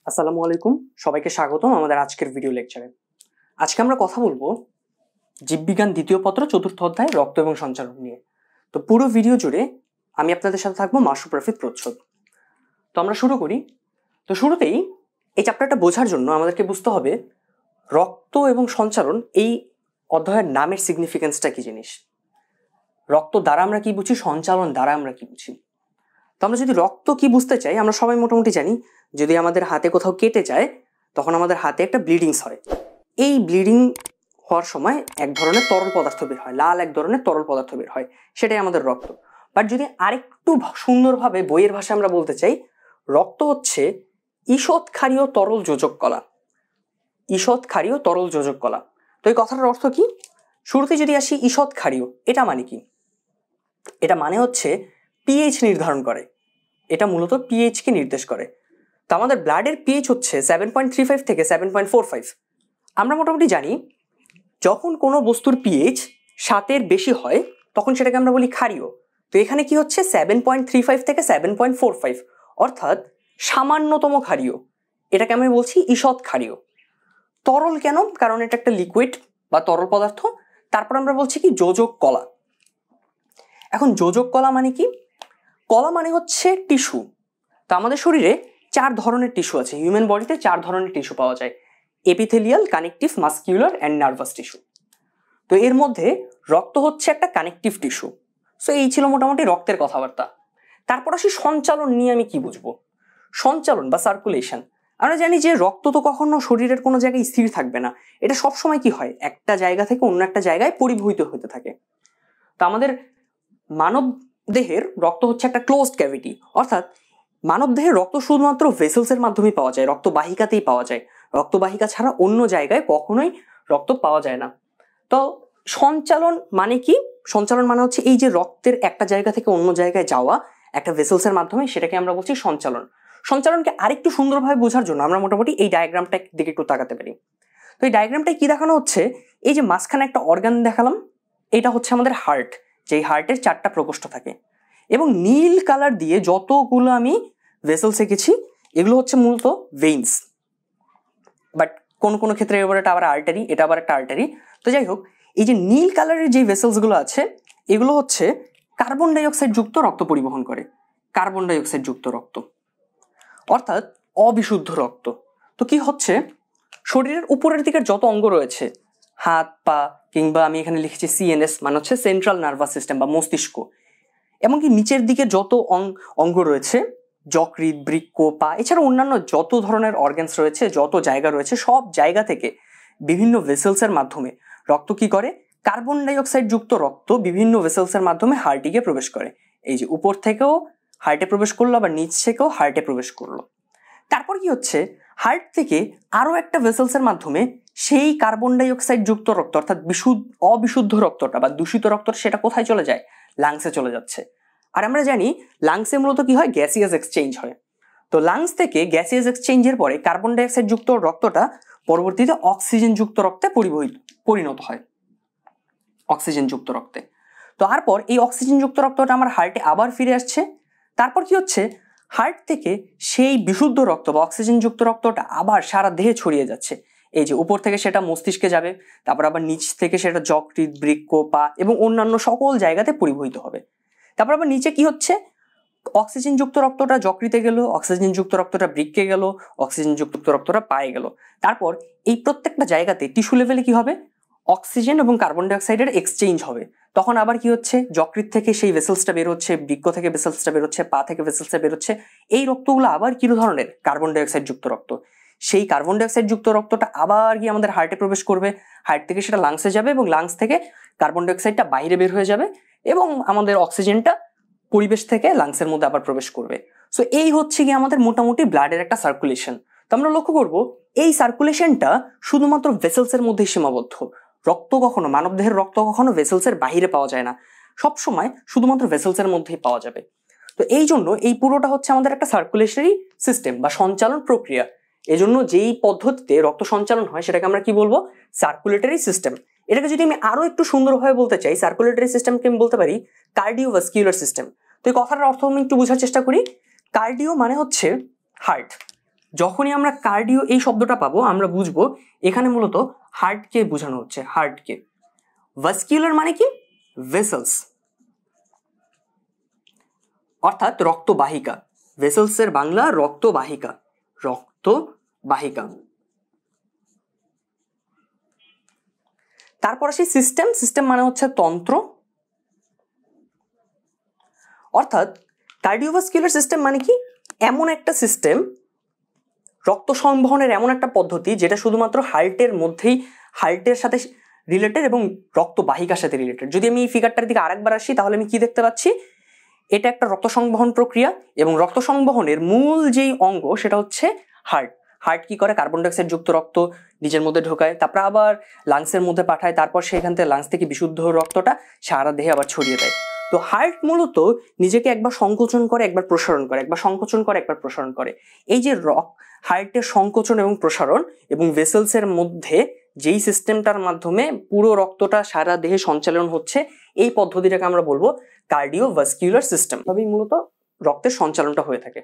আসসালামু আলাইকুম, সবাইকে স্বাগতম আমাদের আজকের ভিডিও লেকচারে। আজকে আমরা কথা বলবো জীববিজ্ঞান দ্বিতীয় পত্র চতুর্থ অধ্যায় রক্ত এবং সঞ্চালন নিয়ে। তো পুরো ভিডিও জুড়ে আমি আপনাদের সাথে থাকবো মাসরুফ, রাফিদ, প্রচ্ছদ। তো আমরা শুরু করি। তো শুরুতেই এই চ্যাপ্টারটা বোঝার জন্য আমাদেরকে বুঝতে হবে রক্ত এবং সঞ্চালন এই অধ্যায়ের নামের সিগনিফিকেন্সটা কি জিনিস। রক্ত দ্বারা আমরা কি বুঝি, সঞ্চালন দ্বারা আমরা কি বুঝি। তো আমরা যদি রক্ত কি বুঝতে চাই, আমরা সবাই মোটামুটি জানি যদি আমাদের হাতে কোথাও কেটে যায় তখন আমাদের হাতে একটা ব্লিডিংস হয়। এই ব্লিডিং হওয়ার সময় এক ধরনের তরল পদার্থ বের হয়, লাল এক ধরনের তরল পদার্থ বের হয়, সেটাই আমাদের রক্ত। বাট যদি আরেকটু সুন্দরভাবে বইয়ের ভাষায় আমরা বলতে চাই, রক্ত হচ্ছে ঈষৎ ক্ষারীয় তরল যোজক কলা। ঈষৎ ক্ষারীয় তরল যোজক কলা। তো এই কথাটার অর্থ কি? শুরুতে যদি আসি, ঈষৎ ক্ষারীয় এটা মানে কি? এটা মানে হচ্ছে পিএইচ নির্ধারণ করে। এটা মূলত পিএইচ কে নির্দেশ করে। তো আমাদের ব্লাডের পিএইচ হচ্ছে 7.35 থেকে 7.45। আমরা মোটামুটি জানি যখন কোনো বস্তুর পিএইচ 7-এর বেশি হয় তখন সেটাকে আমরা বলি ক্ষারীয়। তো এখানে কি হচ্ছে 7.35 থেকে 7.45, অর্থাৎ সামান্যতম ক্ষারীয়। এটাকে আমি বলছি ঈষৎ ক্ষারীয়। তরল কেন? কারণ এটা একটা লিকুইড বা তরল পদার্থ। তারপর আমরা বলছি কি যোজক কলা। এখন যোজক কলা মানে কি? কলা মানে হচ্ছে টিস্যু। তো আমাদের শরীরে 4 ধরনের টিস্যু আছে। হিউম্যান বডিতে 4 ধরনের টিস্যু পাওয়া যায়: epithelial, connective, muscular and nervous tissue. তো এর মধ্যে রক্ত হচ্ছে একটা কানেকটিভ টিস্যু। সো এই ছিল মোটামুটি রক্তের কথাবার্তা। তারপর আসি সঞ্চালন নিয়ে আমি কি বুঝবো। সঞ্চালন বা সার্কুলেশন, আমরা জানি যে রক্ত তো কখনো শরীরের কোনো জায়গায় স্থির থাকবে না। এটা সবসময় কি হয়, একটা জায়গা থেকে অন্য একটা জায়গায় পরিবহিত হতে থাকে। তো আমাদের মানব দেহের রক্ত হচ্ছে একটা ক্লোজড ক্যাভিটি, অর্থাৎ মানব দেহের রক্ত শুধুমাত্র ভেসেলসের মাধ্যমে পাওয়া যায়, রক্তবাহিকাতেই পাওয়া যায়। রক্তবাহিকা ছাড়া অন্য জায়গায় কখনোই রক্ত পাওয়া যায় না। তো সঞ্চালন মানে কি? সঞ্চালন মানে হচ্ছে এই যে রক্তের একটা জায়গা থেকে অন্য জায়গায় যাওয়া একটা ভেসেলসের মাধ্যমে, সেটাকে আমরা বলছি সঞ্চালন। সঞ্চালনকে আরেকটু সুন্দরভাবে বোঝার জন্য আমরা মোটামুটি এই ডায়াগ্রামটা দিকে একটু তাকাতে পারি। তো এই ডায়াগ্রামটায় কি দেখানো হচ্ছে, এই যে মাঝখানে একটা অর্গান দেখালাম, এটা হচ্ছে আমাদের হার্ট। যেই হার্টের 4টা প্রকোষ্ঠ থাকে এবং নীল কালার দিয়ে যতগুলো আমি ভেসেলস এঁকেছি এগুলো হচ্ছে মূলত ভেইনস। বাট কোন কোন ক্ষেত্রে এবার এটা আবার আর্টারি, এটা আবার একটা আর্টারি। তো যাই হোক, এই যে নীল কালারের যে ভেসেলসগুলো আছে এগুলো হচ্ছে কার্বন ডাইঅক্সাইড যুক্ত রক্ত পরিবহন করে। কার্বন ডাইঅক্সাইড যুক্ত রক্ত অর্থাৎ অবিশুদ্ধ রক্ত। তো কি হচ্ছে, শরীরের উপরের দিকের যত অঙ্গ রয়েছে, হাত পা, কিংবা আমি এখানে লিখেছি সিএনএস মানে হচ্ছে সেন্ট্রাল নার্ভাস সিস্টেম বা মস্তিষ্ক, এমনকি নিচের দিকে যত অঙ্গ রয়েছে, যকৃৎ, বৃক্ক, পা, এছাড়া অন্যান্য যত ধরনের অর্গানস রয়েছে, যত জায়গা রয়েছে, সব জায়গা থেকে বিভিন্ন ভেসেলসের মাধ্যমে রক্ত কি করে, কার্বন ডাইঅক্সাইড যুক্ত রক্ত বিভিন্ন ভেসেলসের মাধ্যমে হার্টে গিয়ে প্রবেশ করে। এই যে উপর থেকেও হার্টে প্রবেশ করলো, আবার নিচ থেকেও হার্টে প্রবেশ করলো। তারপর কি হচ্ছে, হার্ট থেকে আরো একটা ভেসেলসের মাধ্যমে সেই কার্বন ডাইঅক্সাইড যুক্ত রক্ত অর্থাৎ অবিশুদ্ধ রক্তটা বা দূষিত রক্তটা সেটা কোথায় চলে যায়? লাংসে চলে যাচ্ছে। আর আমরা জানি লাংসে মূলত কি হয়, গ্যাসিয়াস এক্সচেঞ্জ হয়। তো লাংস থেকে গ্যাসিয়াস এক্সচেঞ্জের পরে কার্বন ডাইঅক্সাইড যুক্ত রক্তটা পরবর্তীতে অক্সিজেন যুক্ত রক্তে পরিণত হয়, অক্সিজেন যুক্ত রক্তে। তো তারপর এই অক্সিজেন যুক্ত রক্তটা আমার হার্টে আবার ফিরে আসছে। তারপর কি হচ্ছে, হার্ট থেকে সেই বিশুদ্ধ রক্ত বা অক্সিজেন যুক্ত রক্তটা আবার সারা দেহে ছড়িয়ে যাচ্ছে। এই যে উপর থেকে সেটা মস্তিষ্কে যাবে, তারপর আবার নিচ থেকে সেটা যকৃৎ, বৃক্ক, পা এবং অন্যান্য সকল জায়গাতে পরিবহিত হবে। তারপর আবার নিচে কি হচ্ছে, অক্সিজেন যুক্ত রক্তটা যকৃতে গেল, অক্সিজেন যুক্ত রক্তটা বৃক্কে গেল, অক্সিজেন যুক্ত রক্তটা পায়ে গেল। তারপর এই প্রত্যেকটা জায়গাতে টিস্যু লেভেলে কি হবে, অক্সিজেন এবং কার্বন ডাইঅক্সাইডের এক্সচেঞ্জ হবে। তখন আবার কি হচ্ছে, যকৃৎ থেকে সেই ভেসেলসটা বের হচ্ছে, বৃক্ক থেকে ভেসেলসটা বের হচ্ছে, পা থেকে ভেসেলসটা বের হচ্ছে। এই রক্তগুলো আবার কি ধরনের, কার্বন ডাইঅক্সাইড যুক্ত রক্ত। সেই কার্বন ডাইঅক্সাইড যুক্ত রক্তটা আবার গিয়ে আমাদের হার্টে প্রবেশ করবে, হার্ট থেকে সেটা লাংসে যাবে এবং লাংস থেকে কার্বন ডাইঅক্সাইডটা বাইরে বের হয়ে যাবে এবং আমাদের অক্সিজেনটা পরিবেশ থেকে লাংসের মধ্যে আবার প্রবেশ করবে। সো এই হচ্ছে কি আমাদের মোটামুটি ব্লাডের একটা সার্কুলেশন। তো আমরা লক্ষ্য করব এই সার্কুলেশনটা শুধুমাত্র ভেসেলসের মধ্যেই সীমাবদ্ধ। রক্ত কখনো, মানবদেহের রক্ত কখনো ভেসেলসের বাইরে পাওয়া যায় না, সব সময় শুধুমাত্র ভেসেলসের মধ্যেই পাওয়া যাবে। তো এই জন্য এই পুরোটা হচ্ছে আমাদের একটা সার্কুলেশনারি সিস্টেম বা সঞ্চালন প্রক্রিয়া। এজন্য যেই পদ্ধতিতে রক্ত সঞ্চালন হয় সেটাকে আমরা কি বলবো, সার্কুলেটরি সিস্টেম। এটাকে যদি আমি আরো একটু সুন্দরভাবে বলতে চাই, সার্কুলেটরি সিস্টেমকে আমি বলতে পারি কার্ডিওভাস্কুলার সিস্টেম। তো এই কথাটার অর্থ আমি একটু বোঝার চেষ্টা করি। কার্ডিও মানে হচ্ছে হার্ট, যখনই আমরা কার্ডিও এই শব্দটা পাবো আমরা বুঝবো এখানে মূলত হার্টকে বোঝানো হচ্ছে, হার্টকে। ভাস্কুলার মানে কি? ভেসেলস, অর্থাৎ রক্তবাহিকা। ভেসেলসের বাংলা রক্তবাহিকা, রক্তবাহিকা। তারপর আসি সিস্টেম। সিস্টেম মানে হচ্ছে তন্ত্র, অর্থাৎ কার্ডিওভাস্কুলার সিস্টেম মানে কি? এমন একটা সিস্টেম, রক্ত সংবহনের এমন একটা পদ্ধতি যেটা শুধুমাত্র হার্টের মধ্যেই, হার্টের সাথে রিলেটেড এবং রক্তবাহিকার সাথে রিলেটেড। যদি আমি এই ফিগারটার দিকে আরেকবার আসি তাহলে আমি কি দেখতে পাচ্ছি? এটা একটা রক্ত সংবহন প্রক্রিয়া এবং রক্ত সংবহনের মূল যেই অঙ্গ সেটা হচ্ছে হার্ট। হার্ট কি করে? কার্বন ডাইঅক্সাইড যুক্ত রক্ত নিজের মধ্যে ঢোকায়, তারপর আবার লাংসের মধ্যে পাঠায়, তারপর সেখান থেকে লাংস থেকে বিশুদ্ধ রক্তটা সারা দেহে আবার ছড়িয়ে দেয়। তো হার্ট মূলত নিজেকে একবার সংকোচন করে একবার প্রসারণ করে, একবার সংকোচন করে একবার প্রসারণ করে। এই যে হার্টের সংকোচন এবং প্রসারণ এবং ভেসেলসের মধ্যে যেই সিস্টেমটার মাধ্যমে পুরো রক্তটা সারা দেহে সঞ্চালন হচ্ছে, এই পদ্ধতিটাকে আমরা বলবো কার্ডিওভাস্কুলার সিস্টেম। তবেই মূলত রক্তের সঞ্চালনটা হয়ে থাকে।